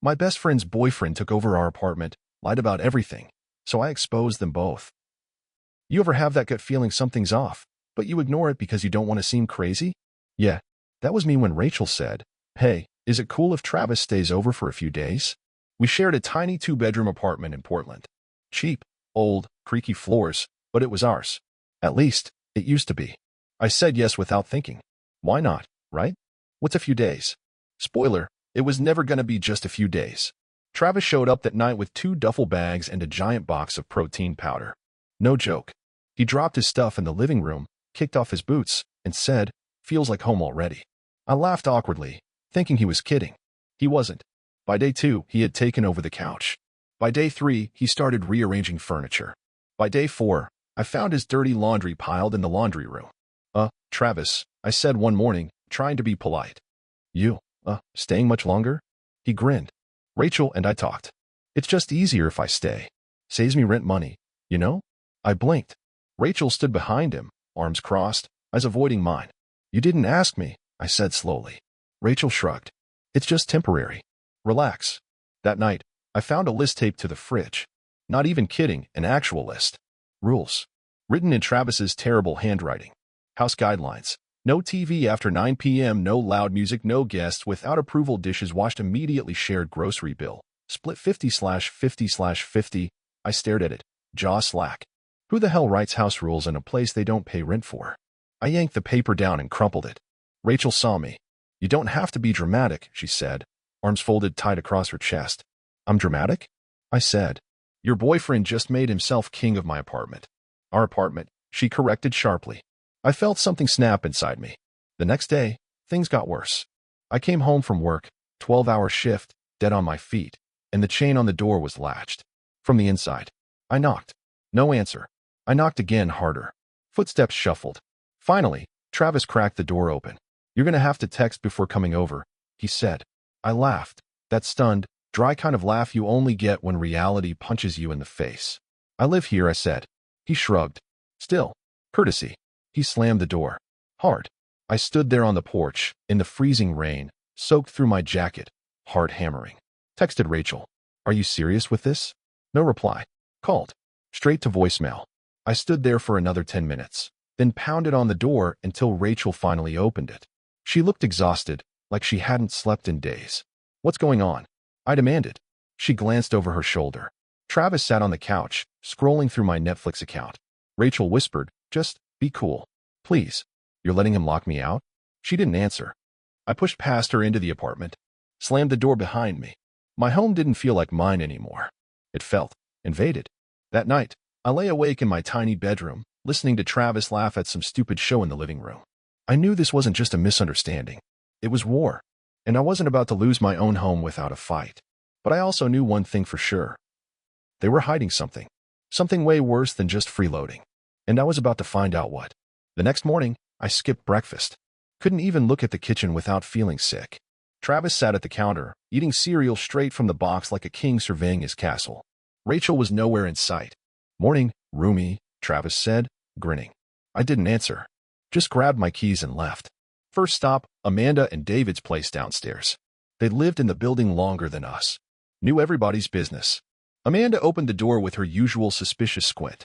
My best friend's boyfriend took over our apartment, lied about everything, so I exposed them both. You ever have that gut feeling something's off, but you ignore it because you don't want to seem crazy? Yeah, that was me when Rachel said, "Hey, is it cool if Travis stays over for a few days?" We shared a tiny 2-bedroom apartment in Portland. Cheap, old, creaky floors, but it was ours. At least, it used to be. I said yes without thinking. Why not, right? What's a few days? Spoiler, it was never gonna be just a few days. Travis showed up that night with 2 duffel bags and a giant box of protein powder. No joke. He dropped his stuff in the living room, kicked off his boots, and said, "Feels like home already." I laughed awkwardly, thinking he was kidding. He wasn't. By day 2, he had taken over the couch. By day 3, he started rearranging furniture. By day 4, I found his dirty laundry piled in the laundry room. Travis, I said one morning, trying to be polite. You, staying much longer? He grinned. Rachel and I talked. It's just easier if I stay. Saves me rent money, you know? I blinked. Rachel stood behind him, arms crossed, eyes avoiding mine. You didn't ask me, I said slowly. Rachel shrugged. It's just temporary. Relax. That night, I found a list taped to the fridge. Not even kidding, an actual list. Rules. Written in Travis's terrible handwriting. House guidelines. No TV after 9 p.m., no loud music, no guests without approval, dishes washed immediately, shared grocery bill. Split 50/50/50. I stared at it, jaw slack. Who the hell writes house rules in a place they don't pay rent for? I yanked the paper down and crumpled it. Rachel saw me. You don't have to be dramatic, she said, arms folded tight across her chest. I'm dramatic? I said. Your boyfriend just made himself king of my apartment. Our apartment, she corrected sharply. I felt something snap inside me. The next day, things got worse. I came home from work, 12-hour shift, dead on my feet, and the chain on the door was latched. From the inside. I knocked. No answer. I knocked again, harder. Footsteps shuffled. Finally, Travis cracked the door open. You're gonna have to text before coming over, he said. I laughed. That stunned, dry kind of laugh you only get when reality punches you in the face. I live here, I said. He shrugged. Still, courtesy. He slammed the door. Hard. I stood there on the porch, in the freezing rain, soaked through my jacket, heart hammering. Texted Rachel. Are you serious with this? No reply. Called. Straight to voicemail. I stood there for another 10 minutes, then pounded on the door until Rachel finally opened it. She looked exhausted, like she hadn't slept in days. What's going on? I demanded. She glanced over her shoulder. Travis sat on the couch, scrolling through my Netflix account. Rachel whispered, just be cool. Please. You're letting him lock me out? She didn't answer. I pushed past her into the apartment, slammed the door behind me. My home didn't feel like mine anymore. It felt invaded. That night, I lay awake in my tiny bedroom, listening to Travis laugh at some stupid show in the living room. I knew this wasn't just a misunderstanding. It was war, and I wasn't about to lose my own home without a fight. But I also knew one thing for sure. They were hiding something. Something way worse than just freeloading. And I was about to find out what. The next morning, I skipped breakfast. Couldn't even look at the kitchen without feeling sick. Travis sat at the counter, eating cereal straight from the box like a king surveying his castle. Rachel was nowhere in sight. Morning, roomie, Travis said, grinning. I didn't answer. Just grabbed my keys and left. First stop, Amanda and David's place downstairs. They'd lived in the building longer than us. Knew everybody's business. Amanda opened the door with her usual suspicious squint.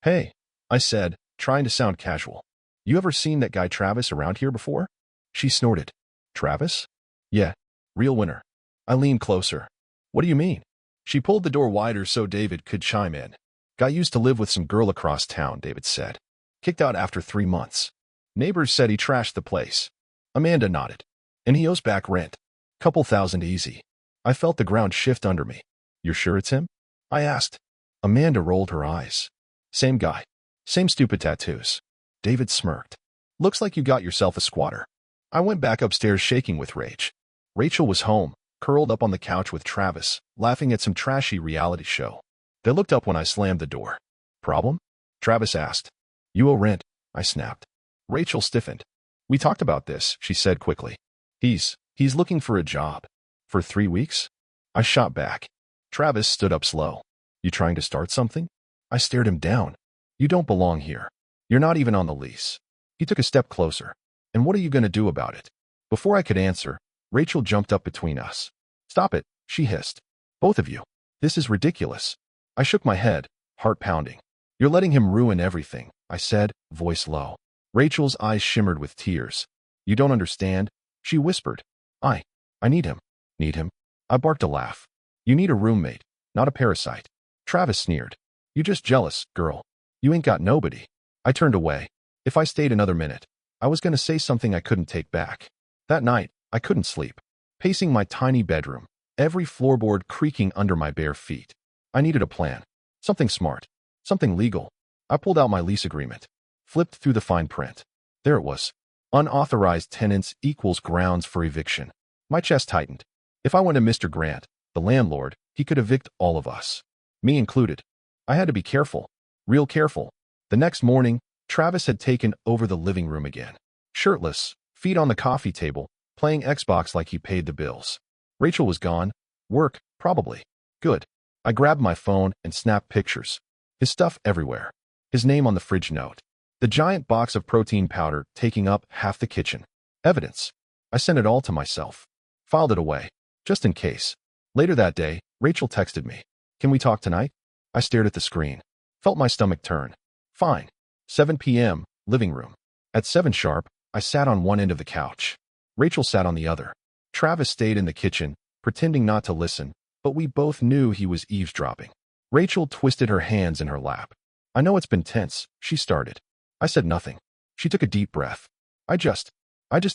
Hey, I said, trying to sound casual. You ever seen that guy Travis around here before? She snorted. Travis? Yeah, real winner. I leaned closer. What do you mean? She pulled the door wider so David could chime in. Guy used to live with some girl across town, David said. Kicked out after 3 months. Neighbors said he trashed the place. Amanda nodded. And he owes back rent. Couple thousand easy. I felt the ground shift under me. You're sure it's him? I asked. Amanda rolled her eyes. Same guy. Same stupid tattoos. David smirked. Looks like you got yourself a squatter. I went back upstairs shaking with rage. Rachel was home, curled up on the couch with Travis, laughing at some trashy reality show. They looked up when I slammed the door. Problem? Travis asked. You owe rent, I snapped. Rachel stiffened. We talked about this, she said quickly. He's looking for a job. For 3 weeks? I shot back. Travis stood up slow. You trying to start something? I stared him down. You don't belong here. You're not even on the lease. He took a step closer. And what are you going to do about it? Before I could answer, Rachel jumped up between us. Stop it, she hissed. Both of you. This is ridiculous. I shook my head, heart pounding. You're letting him ruin everything, I said, voice low. Rachel's eyes shimmered with tears. You don't understand, she whispered. I need him. Need him? I barked a laugh. You need a roommate, not a parasite. Travis sneered. You just jealous, girl. You ain't got nobody. I turned away. If I stayed another minute, I was going to say something I couldn't take back. That night, I couldn't sleep. Pacing my tiny bedroom, every floorboard creaking under my bare feet. I needed a plan. Something smart. Something legal. I pulled out my lease agreement. Flipped through the fine print. There it was. Unauthorized tenants equals grounds for eviction. My chest tightened. If I went to Mr. Grant, the landlord, he could evict all of us. Me included. I had to be careful. Real careful. The next morning, Travis had taken over the living room again. Shirtless, feet on the coffee table, playing Xbox like he paid the bills. Rachel was gone. Work, probably. Good. I grabbed my phone and snapped pictures. His stuff everywhere. His name on the fridge note. The giant box of protein powder taking up half the kitchen. Evidence. I sent it all to myself. Filed it away. Just in case. Later that day, Rachel texted me. Can we talk tonight? I stared at the screen. Felt my stomach turn. Fine. 7 p.m., living room. At 7 sharp, I sat on one end of the couch. Rachel sat on the other. Travis stayed in the kitchen, pretending not to listen, but we both knew he was eavesdropping. Rachel twisted her hands in her lap. I know it's been tense, she started. I said nothing. She took a deep breath. I just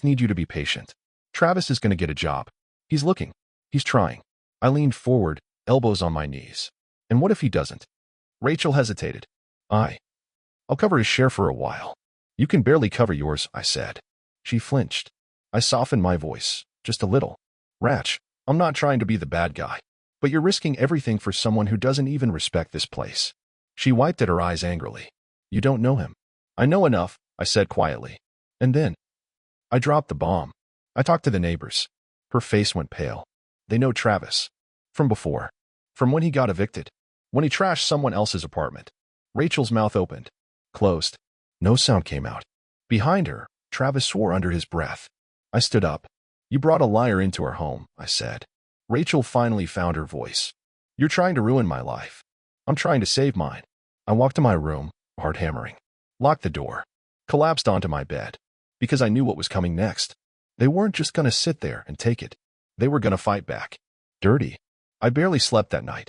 need you to be patient. Travis is going to get a job. He's looking. He's trying. I leaned forward, elbows on my knees. And what if he doesn't? Rachel hesitated. I'll cover his share for a while. You can barely cover yours, I said. She flinched. I softened my voice, just a little. Ratch, I'm not trying to be the bad guy, but you're risking everything for someone who doesn't even respect this place. She wiped at her eyes angrily. You don't know him. I know enough, I said quietly. And then I dropped the bomb. I talked to the neighbors. Her face went pale. They know Travis. From before. From when he got evicted. When he trashed someone else's apartment. Rachel's mouth opened. Closed. No sound came out. Behind her, Travis swore under his breath. I stood up. You brought a liar into our home, I said. Rachel finally found her voice. You're trying to ruin my life. I'm trying to save mine. I walked to my room, heart hammering. Locked the door. Collapsed onto my bed. Because I knew what was coming next. They weren't just going to sit there and take it. They were going to fight back. Dirty. I barely slept that night.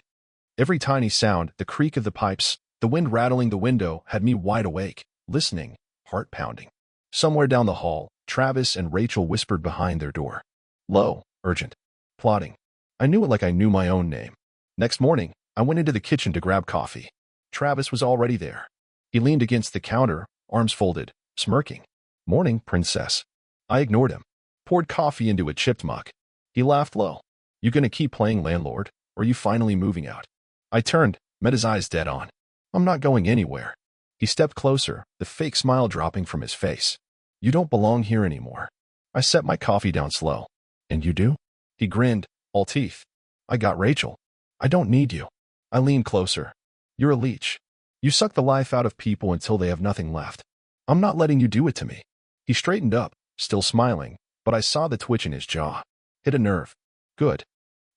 Every tiny sound, the creak of the pipes, the wind rattling the window had me wide awake, listening, heart pounding. Somewhere down the hall, Travis and Rachel whispered behind their door. Low, urgent, plotting. I knew it like I knew my own name. Next morning, I went into the kitchen to grab coffee. Travis was already there. He leaned against the counter, arms folded, smirking. Morning, princess. I ignored him. Poured coffee into a chipped mug. He laughed low. You gonna keep playing landlord, or are you finally moving out? I turned, met his eyes dead on. I'm not going anywhere. He stepped closer, the fake smile dropping from his face. You don't belong here anymore. I set my coffee down slow. And you do? He grinned, all teeth. I got Rachel. I don't need you. I leaned closer. You're a leech. You suck the life out of people until they have nothing left. I'm not letting you do it to me. He straightened up, still smiling, but I saw the twitch in his jaw. Hit a nerve. Good.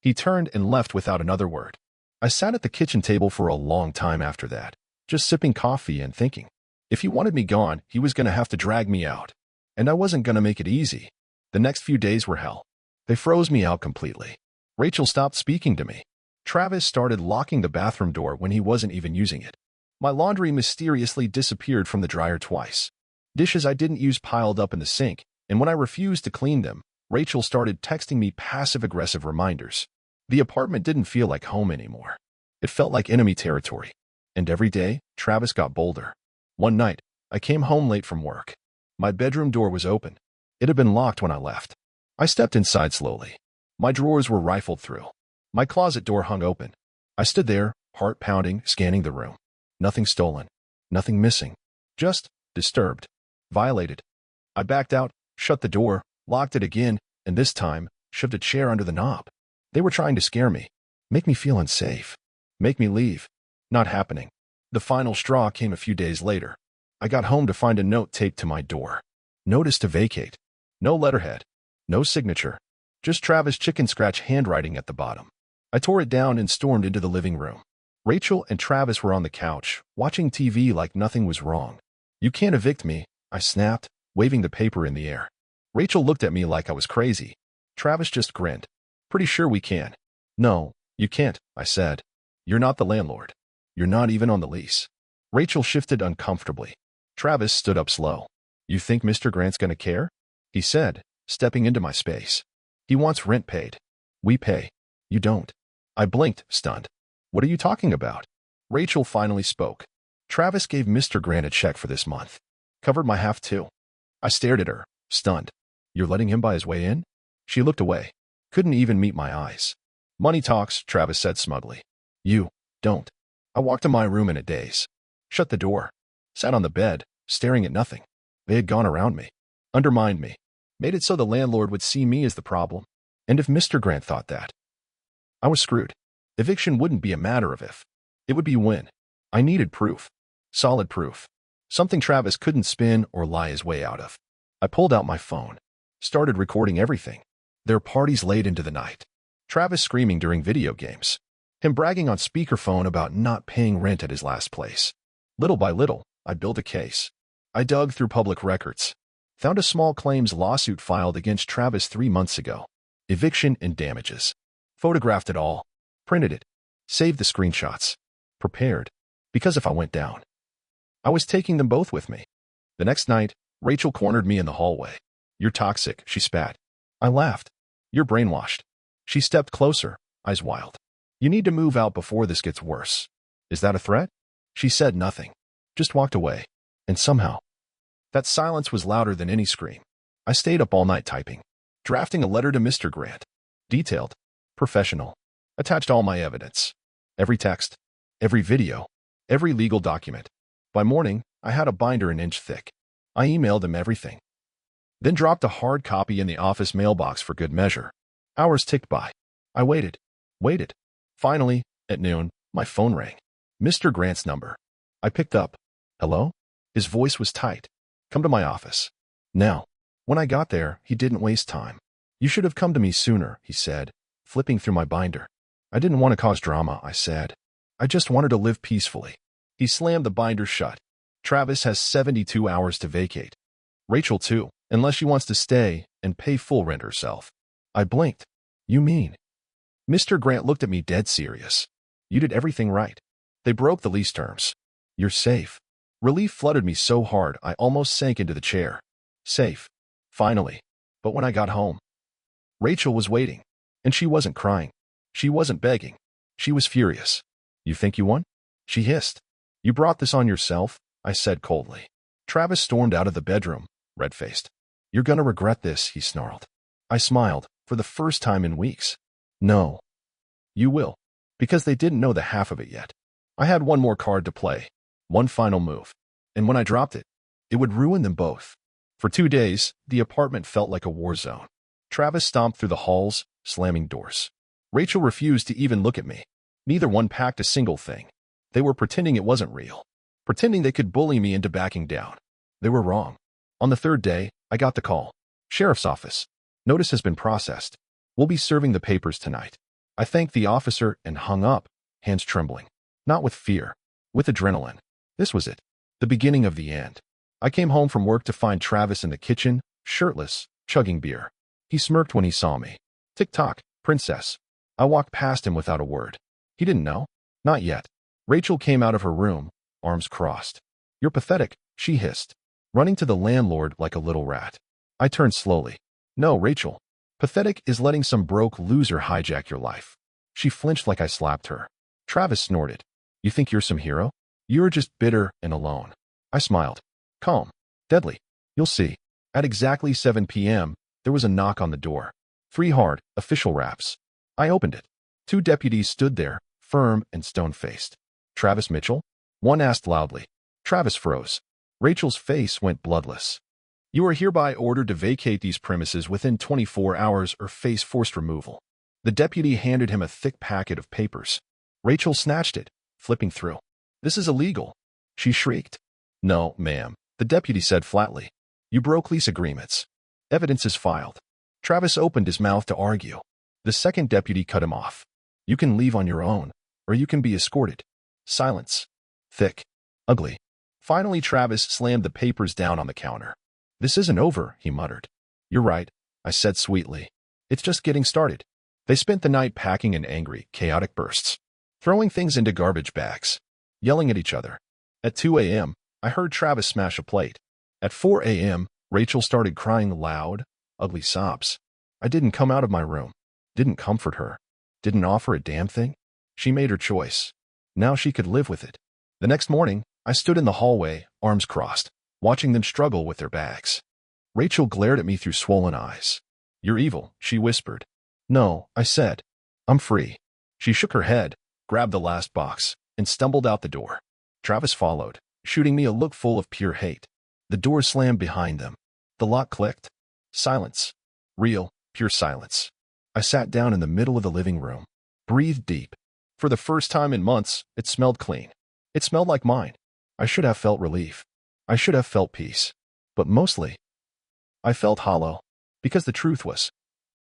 He turned and left without another word. I sat at the kitchen table for a long time after that, just sipping coffee and thinking. If he wanted me gone, he was going to have to drag me out. And I wasn't going to make it easy. The next few days were hell. They froze me out completely. Rachel stopped speaking to me. Travis started locking the bathroom door when he wasn't even using it. My laundry mysteriously disappeared from the dryer twice. Dishes I didn't use piled up in the sink, and when I refused to clean them, Rachel started texting me passive-aggressive reminders. The apartment didn't feel like home anymore. It felt like enemy territory. And every day, Travis got bolder. One night, I came home late from work. My bedroom door was open. It had been locked when I left. I stepped inside slowly. My drawers were rifled through. My closet door hung open. I stood there, heart pounding, scanning the room. Nothing stolen. Nothing missing. Just disturbed. Violated. I backed out, shut the door, locked it again, and this time, shoved a chair under the knob. They were trying to scare me. Make me feel unsafe. Make me leave. Not happening. The final straw came a few days later. I got home to find a note taped to my door. Notice to vacate. No letterhead. No signature. Just Travis chicken scratch handwriting at the bottom. I tore it down and stormed into the living room. Rachel and Travis were on the couch, watching TV like nothing was wrong. "You can't evict me," I snapped, waving the paper in the air. Rachel looked at me like I was crazy. Travis just grinned. "Pretty sure we can." "No, you can't," I said. "You're not the landlord. You're not even on the lease." Rachel shifted uncomfortably. Travis stood up slow. "You think Mr. Grant's gonna care?" he said, stepping into my space. "He wants rent paid. We pay. You don't." I blinked, stunned. "What are you talking about?" Rachel finally spoke. "Travis gave Mr. Grant a check for this month. Covered my half too." I stared at her, stunned. "You're letting him buy his way in?" She looked away. Couldn't even meet my eyes. "Money talks," Travis said smugly. "You don't." I walked to my room in a daze. Shut the door. Sat on the bed, staring at nothing. They had gone around me. Undermined me. Made it so the landlord would see me as the problem. And if Mr. Grant thought that, I was screwed. Eviction wouldn't be a matter of if. It would be when. I needed proof. Solid proof. Something Travis couldn't spin or lie his way out of. I pulled out my phone. Started recording everything. Their parties late into the night. Travis screaming during video games. Him bragging on speakerphone about not paying rent at his last place. Little by little, I built a case. I dug through public records. Found a small claims lawsuit filed against Travis 3 months ago. Eviction and damages. Photographed it all. Printed it. Saved the screenshots. Prepared. Because if I went down, I was taking them both with me. The next night, Rachel cornered me in the hallway. "You're toxic," she spat. I laughed. "You're brainwashed." She stepped closer, eyes wild. "You need to move out before this gets worse." "Is that a threat?" She said nothing. Just walked away. And somehow, that silence was louder than any scream. I stayed up all night typing. Drafting a letter to Mr. Grant. Detailed. Professional. Attached all my evidence. Every text. Every video. Every legal document. By morning, I had a binder an inch thick. I emailed him everything. Then dropped a hard copy in the office mailbox for good measure. Hours ticked by. I waited. Waited. Finally, at noon, my phone rang. Mr. Grant's number. I picked up. "Hello?" His voice was tight. "Come to my office." Now, when I got there, he didn't waste time. "You should have come to me sooner," he said, flipping through my binder. "I didn't want to cause drama," I said. "I just wanted to live peacefully." He slammed the binder shut. "Travis has 72 hours to vacate. Rachel too, unless she wants to stay and pay full rent herself." I blinked. "You mean?" Mr. Grant looked at me dead serious. "You did everything right. They broke the lease terms. You're safe." Relief flooded me so hard I almost sank into the chair. Safe. Finally. But when I got home, Rachel was waiting. And she wasn't crying. She wasn't begging. She was furious. "You think you won?" she hissed. "You brought this on yourself," I said coldly. Travis stormed out of the bedroom, red-faced. "You're gonna regret this," he snarled. I smiled, for the first time in weeks. "No. You will." Because they didn't know the half of it yet. I had one more card to play. One final move. And when I dropped it, it would ruin them both. For 2 days, the apartment felt like a war zone. Travis stomped through the halls, slamming doors. Rachel refused to even look at me. Neither one packed a single thing. They were pretending it wasn't real. Pretending they could bully me into backing down. They were wrong. On the 3rd day, I got the call. "Sheriff's office. Notice has been processed. We'll be serving the papers tonight." I thanked the officer and hung up, hands trembling. Not with fear. With adrenaline. This was it. The beginning of the end. I came home from work to find Travis in the kitchen, shirtless, chugging beer. He smirked when he saw me. "Tick-tock, princess." I walked past him without a word. He didn't know. Not yet. Rachel came out of her room, arms crossed. "You're pathetic," she hissed, running to the landlord like a little rat. I turned slowly. "No, Rachel. Pathetic is letting some broke loser hijack your life." She flinched like I slapped her. Travis snorted. "You think you're some hero? You're just bitter and alone." I smiled. Calm. Deadly. "You'll see." At exactly 7 p.m., there was a knock on the door. 3 hard, official raps. I opened it. 2 deputies stood there, firm and stone-faced. "Travis Mitchell?" one asked loudly. Travis froze. Rachel's face went bloodless. "You are hereby ordered to vacate these premises within 24 hours or face forced removal." The deputy handed him a thick packet of papers. Rachel snatched it, flipping through. "This is illegal," she shrieked. "No, ma'am," the deputy said flatly. "You broke lease agreements. Evidence is filed." Travis opened his mouth to argue. The second deputy cut him off. You can leave on your own, or you can be escorted. Silence. Thick. Ugly. Finally, Travis slammed the papers down on the counter. This isn't over, he muttered. You're right, I said sweetly. It's just getting started. They spent the night packing in angry, chaotic bursts, throwing things into garbage bags, yelling at each other. At 2 a.m., I heard Travis smash a plate. At 4 a.m., Rachel started crying loud, ugly sobs. I didn't come out of my room, didn't comfort her, didn't offer a damn thing. She made her choice. Now she could live with it. The next morning, I stood in the hallway, arms crossed, watching them struggle with their bags. Rachel glared at me through swollen eyes. You're evil, she whispered. No, I said. I'm free. She shook her head, grabbed the last box, and stumbled out the door. Travis followed, shooting me a look full of pure hate. The door slammed behind them. The lock clicked. Silence. Real, pure silence. I sat down in the middle of the living room, breathed deep. For the first time in months, it smelled clean. It smelled like mine. I should have felt relief. I should have felt peace. But mostly, I felt hollow. Because the truth was,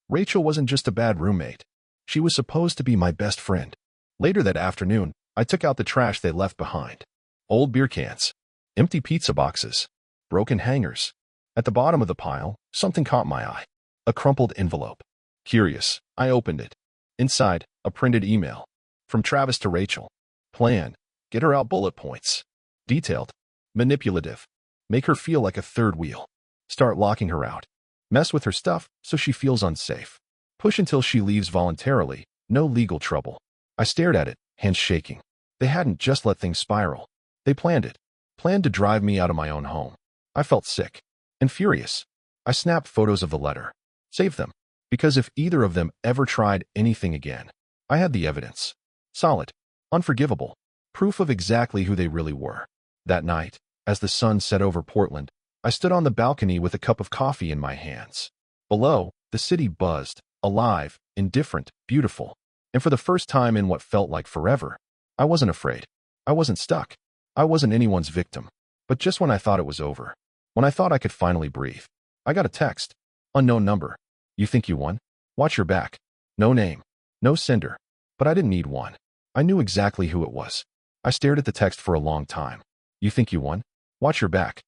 Rachel wasn't just a bad roommate. She was supposed to be my best friend. Later that afternoon, I took out the trash they left behind. Old beer cans, empty pizza boxes, broken hangers. At the bottom of the pile, something caught my eye. A crumpled envelope. Curious, I opened it. Inside, a printed email. From Travis to Rachel. Plan. Get her out bullet points. Detailed. Manipulative. Make her feel like a third wheel. Start locking her out. Mess with her stuff so she feels unsafe. Push until she leaves voluntarily. No legal trouble. I stared at it, hands shaking. They hadn't just let things spiral. They planned it. Planned to drive me out of my own home. I felt sick and furious. I snapped photos of the letter. Saved them. Because if either of them ever tried anything again, I had the evidence. Solid. Unforgivable. Proof of exactly who they really were. That night, as the sun set over Portland, I stood on the balcony with a cup of coffee in my hands. Below, the city buzzed, alive, indifferent, beautiful. And for the first time in what felt like forever, I wasn't afraid. I wasn't stuck. I wasn't anyone's victim. But just when I thought it was over, when I thought I could finally breathe, I got a text. Unknown number. You think you won? Watch your back. No name. No sender. But I didn't need one. I knew exactly who it was. I stared at the text for a long time. You think you won? Watch your back.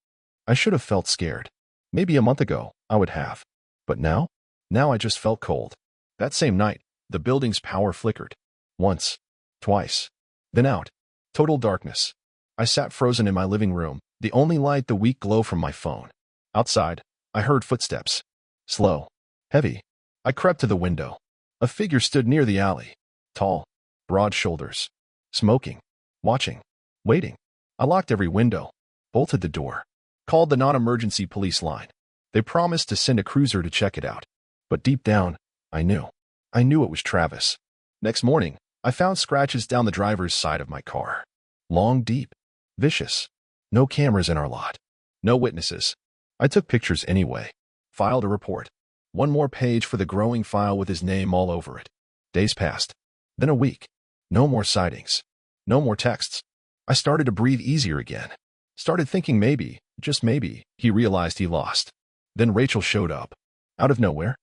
I should have felt scared. Maybe a month ago, I would have. But now? Now I just felt cold. That same night, the building's power flickered. Once. Twice. Then out. Total darkness. I sat frozen in my living room, the only light the weak glow from my phone. Outside, I heard footsteps. Slow. Heavy. I crept to the window. A figure stood near the alley. Tall. Broad shoulders. Smoking. Watching. Waiting. I locked every window. Bolted the door. Called the non-emergency police line. They promised to send a cruiser to check it out. But deep down, I knew. I knew it was Travis. Next morning, I found scratches down the driver's side of my car. Long, deep. Vicious. No cameras in our lot. No witnesses. I took pictures anyway. Filed a report. One more page for the growing file with his name all over it. Days passed. Then a week. No more sightings. No more texts. I started to breathe easier again. Started thinking maybe, just maybe, he realized he lost. Then Rachel showed up. Out of nowhere.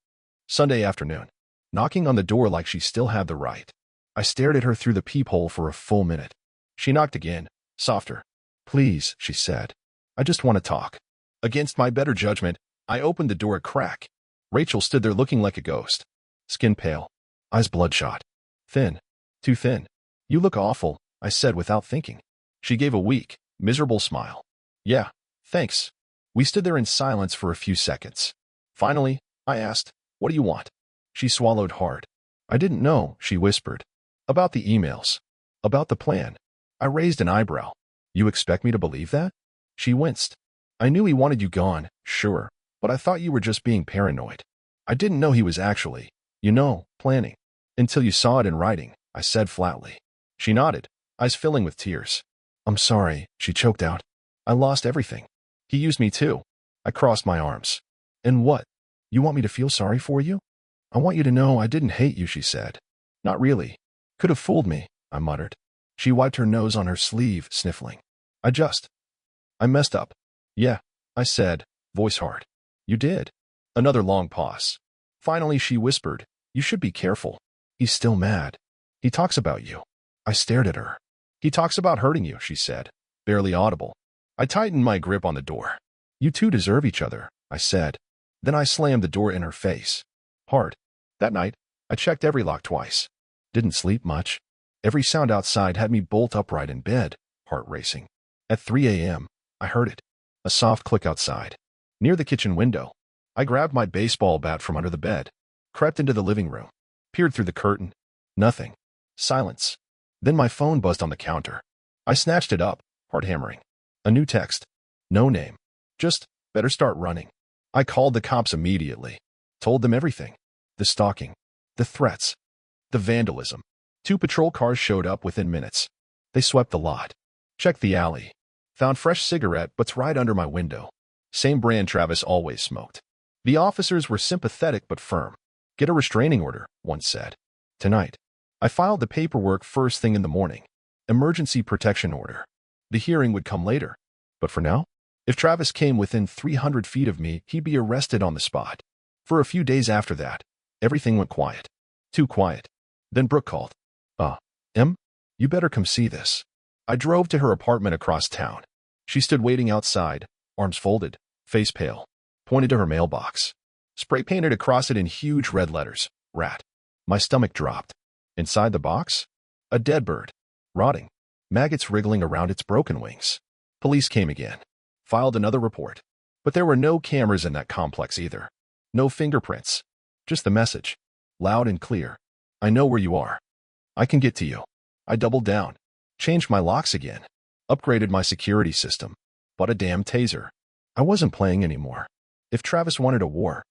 Sunday afternoon. Knocking on the door like she still had the right. I stared at her through the peephole for a full minute. She knocked again, softer. Please, she said. I just want to talk. Against my better judgment, I opened the door a crack. Rachel stood there looking like a ghost. Skin pale. Eyes bloodshot. Thin. Too thin. You look awful, I said without thinking. She gave a weak, miserable smile. Yeah, thanks. We stood there in silence for a few seconds. Finally, I asked, what do you want? She swallowed hard. I didn't know, she whispered. About the emails. About the plan. I raised an eyebrow. You expect me to believe that? She winced. I knew he wanted you gone, sure, but I thought you were just being paranoid. I didn't know he was actually, planning. Until you saw it in writing, I said flatly. She nodded, eyes filling with tears. I'm sorry, she choked out. I lost everything. He used me too. I crossed my arms. And what? You want me to feel sorry for you? I want you to know I didn't hate you, she said. Not really. Could have fooled me, I muttered. She wiped her nose on her sleeve, sniffling. I messed up. Yeah, I said, voice hard. You did. Another long pause. Finally, she whispered, you should be careful. He's still mad. He talks about you. I stared at her. He talks about hurting you, she said, barely audible. I tightened my grip on the door. You two deserve each other, I said. Then I slammed the door in her face. Hard. That night, I checked every lock twice. Didn't sleep much. Every sound outside had me bolt upright in bed, heart racing. At 3 a.m., I heard it. A soft click outside. Near the kitchen window. I grabbed my baseball bat from under the bed, crept into the living room, peered through the curtain. Nothing. Silence. Then my phone buzzed on the counter. I snatched it up, heart hammering. A new text. No name. Just, better start running. I called the cops immediately. Told them everything. The stalking. The threats. The vandalism. 2 patrol cars showed up within minutes. They swept the lot. Checked the alley. Found fresh cigarette butts right under my window. Same brand Travis always smoked. The officers were sympathetic but firm. Get a restraining order, one said. Tonight. I filed the paperwork first thing in the morning. Emergency protection order. The hearing would come later. But for now, if Travis came within 300 feet of me, he'd be arrested on the spot. For a few days after that, everything went quiet. Too quiet. Then Brooke called. Em? You better come see this. I drove to her apartment across town. She stood waiting outside, arms folded, face pale, pointed to her mailbox. Spray painted across it in huge red letters, rat. My stomach dropped. Inside the box? A dead bird. Rotting. Maggots wriggling around its broken wings. Police came again. Filed another report. But there were no cameras in that complex either. No fingerprints. Just the message. Loud and clear. I know where you are. I can get to you. I doubled down. Changed my locks again. Upgraded my security system. Bought a damn taser. I wasn't playing anymore. If Travis wanted a war,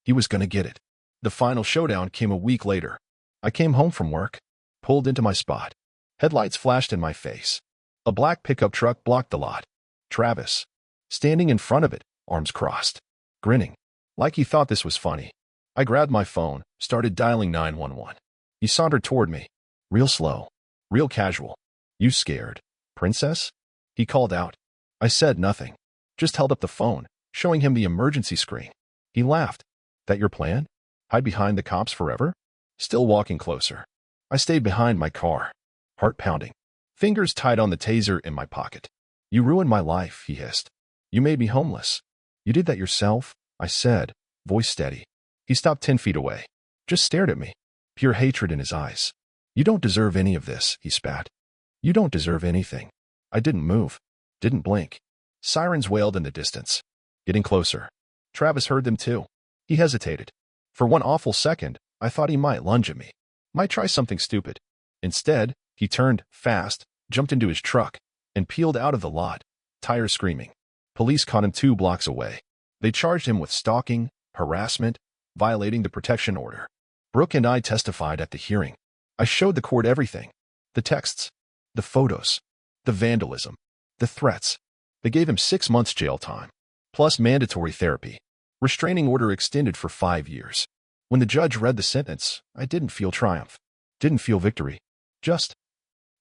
he was gonna get it. The final showdown came a week later. I came home from work. Pulled into my spot. Headlights flashed in my face. A black pickup truck blocked the lot. Travis. Standing in front of it, arms crossed. Grinning. Like he thought this was funny. I grabbed my phone, started dialing 911. He sauntered toward me. Real slow. Real casual. You scared, princess? He called out. I said nothing. Just held up the phone, showing him the emergency screen. He laughed. That your plan? Hide behind the cops forever? Still walking closer. I stayed behind my car. Heart pounding. Fingers tied on the taser in my pocket. You ruined my life, he hissed. You made me homeless. You did that yourself, I said, voice steady. He stopped 10 feet away. Just stared at me. Pure hatred in his eyes. You don't deserve any of this, he spat. You don't deserve anything. I didn't move. Didn't blink. Sirens wailed in the distance. Getting closer. Travis heard them too. He hesitated. For one awful second, I thought he might lunge at me. Might try something stupid. Instead, he turned, fast, jumped into his truck, and peeled out of the lot, tires screaming. Police caught him 2 blocks away. They charged him with stalking, harassment, violating the protection order. Brooke and I testified at the hearing. I showed the court everything. The texts, the photos, the vandalism, the threats. They gave him 6 months jail time, plus mandatory therapy. Restraining order extended for 5 years. When the judge read the sentence, I didn't feel triumph. Didn't feel victory. Just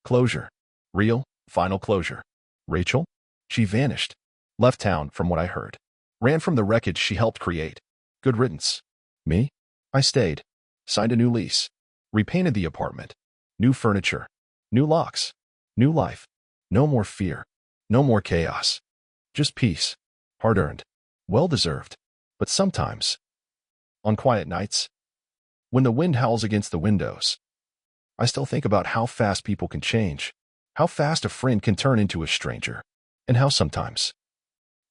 closure. Real, final closure. Rachel? She vanished. Left town, from what I heard. Ran from the wreckage she helped create. Good riddance. Me? I stayed. Signed a new lease. Repainted the apartment. New furniture. New locks. New life. No more fear. No more chaos. Just peace. Hard-earned. Well-deserved. But sometimes, on quiet nights, when the wind howls against the windows, I still think about how fast people can change, how fast a friend can turn into a stranger, and how sometimes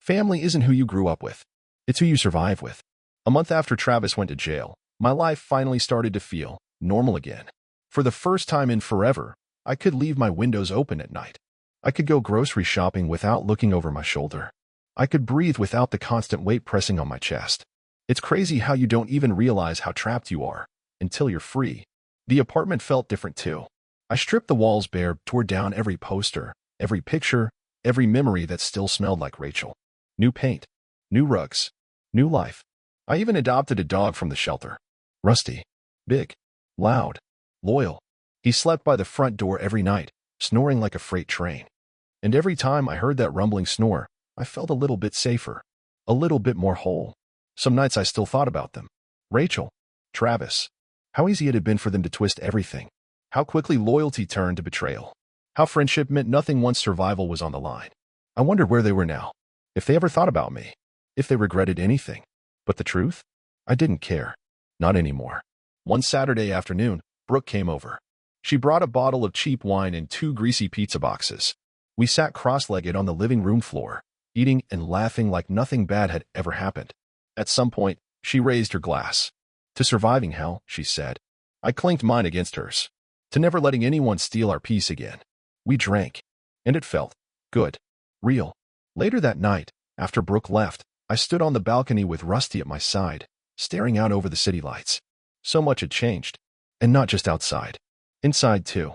family isn't who you grew up with, it's who you survive with. A month after Travis went to jail, my life finally started to feel normal again. For the first time in forever, I could leave my windows open at night. I could go grocery shopping without looking over my shoulder. I could breathe without the constant weight pressing on my chest. It's crazy how you don't even realize how trapped you are until you're free. The apartment felt different too. I stripped the walls bare, tore down every poster, every picture, every memory that still smelled like Rachel. New paint, new rugs, new life. I even adopted a dog from the shelter. Rusty. Big. Loud. Loyal. He slept by the front door every night, snoring like a freight train. And every time I heard that rumbling snore, I felt a little bit safer, a little bit more whole. Some nights I still thought about them. Rachel, Travis, how easy it had been for them to twist everything. How quickly loyalty turned to betrayal. How friendship meant nothing once survival was on the line. I wondered where they were now, if they ever thought about me, if they regretted anything. But the truth? I didn't care. Not anymore. One Saturday afternoon, Brooke came over. She brought a bottle of cheap wine and 2 greasy pizza boxes. We sat cross-legged on the living room floor, eating and laughing like nothing bad had ever happened. At some point, she raised her glass. To surviving hell, she said. I clinked mine against hers. To never letting anyone steal our peace again. We drank, and it felt good, real. Later that night, after Brooke left, I stood on the balcony with Rusty at my side, staring out over the city lights. So much had changed. And not just outside. Inside, too.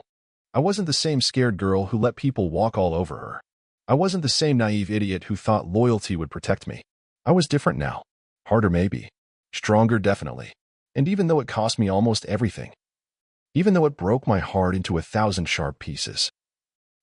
I wasn't the same scared girl who let people walk all over her. I wasn't the same naive idiot who thought loyalty would protect me. I was different now. Harder, maybe. Stronger, definitely. And even though it cost me almost everything, even though it broke my heart into 1,000 sharp pieces,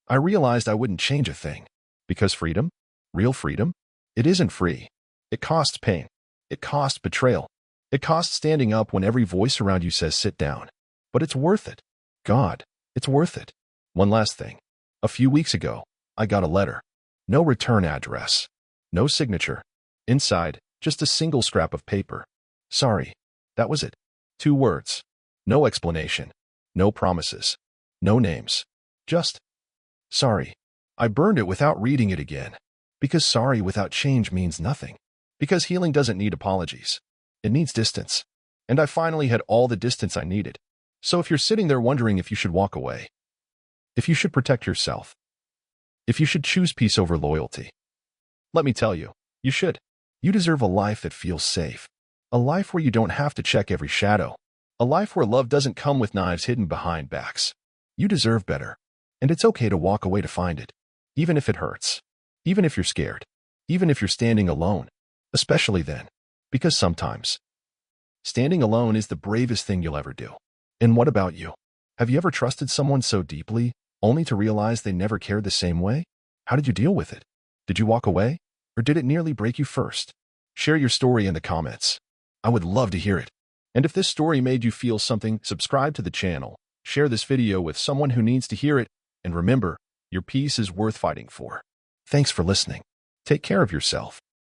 I realized I wouldn't change a thing. Because freedom, real freedom, it isn't free. It costs pain. It costs betrayal. It costs standing up when every voice around you says sit down. But it's worth it. God, it's worth it. One last thing. A few weeks ago, I got a letter. No return address. No signature. Inside, just a single scrap of paper. Sorry. That was it. 2 words. No explanation. No promises. No names. Just sorry. I burned it without reading it again. Because sorry without change means nothing. Because healing doesn't need apologies. It needs distance. And I finally had all the distance I needed. So if you're sitting there wondering if you should walk away, if you should protect yourself, if you should choose peace over loyalty, let me tell you, you should. You deserve a life that feels safe. A life where you don't have to check every shadow. A life where love doesn't come with knives hidden behind backs. You deserve better. And it's okay to walk away to find it. Even if it hurts. Even if you're scared. Even if you're standing alone. Especially then. Because sometimes, standing alone is the bravest thing you'll ever do. And what about you? Have you ever trusted someone so deeply, only to realize they never cared the same way? How did you deal with it? Did you walk away? Or did it nearly break you first? Share your story in the comments. I would love to hear it. And if this story made you feel something, subscribe to the channel, share this video with someone who needs to hear it, and remember, your peace is worth fighting for. Thanks for listening. Take care of yourself.